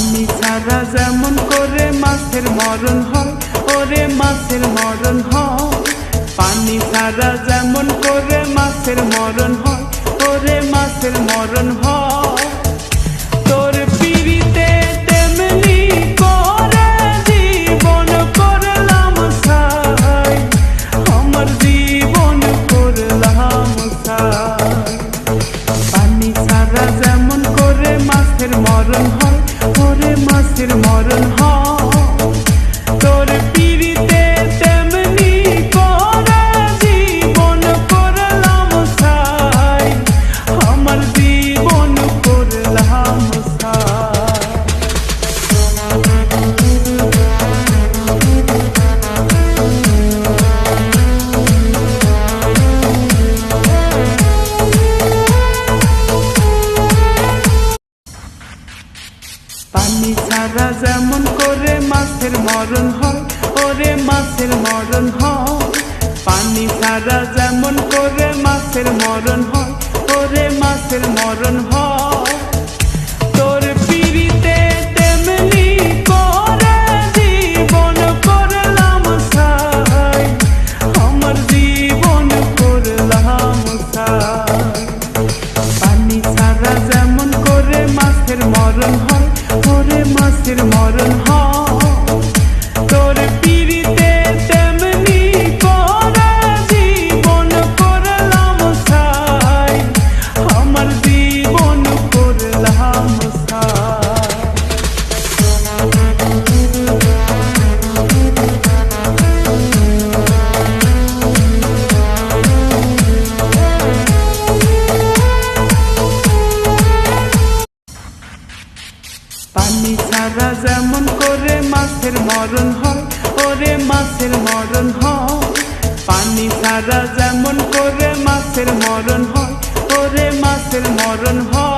পানি ছাড়া যেমন করে মাছের মরণ হয়, ওরে মাছের মরণ হয়। পানি ছাড়া যেমন করে মাছের মরণ হয়, ওরে মাছের মরণ হয়। তোর পিড়িতে তেমনি করে জীবন করলাম ছাই, আমার জীবন করলাম ছাই। পানি ছাড়া যেমন করে মাছের মরণ হয়, ওরে মাছের মরণ হয়। তোর পিড়িতে তেমনি করে জীবন করলাম ছাই, আমার জীবন করলাম ছাই। পানি ছাড়া যেমন করে মাছের মরণ হয়, ওরে মাছের মরণ হয়। পানি ছাড়া যেমন করে মাছের মরণ হয়, ওরে মাছের মরণ হয়। তোর পিড়িতে তেমনি করে জীবন করলাম ছাই, আমার জীবন করলাম ছাই। পানি ছাড়া যেমন করে মাছের মরণ হয়, ওরে মাছের মরণ হয়। তোর পিড়িতে তেমনি করে জীবন করলাম ছাই, আমার জীবন করলাম ছাই। পানি ছাড়া যেমন করে মাছের মরণ হয়, ওরে মাছের মরণ হয়। পানি ছাড়া যেমন করে মাছের মরণ হয়, ওরে মাছের মরণ হয়।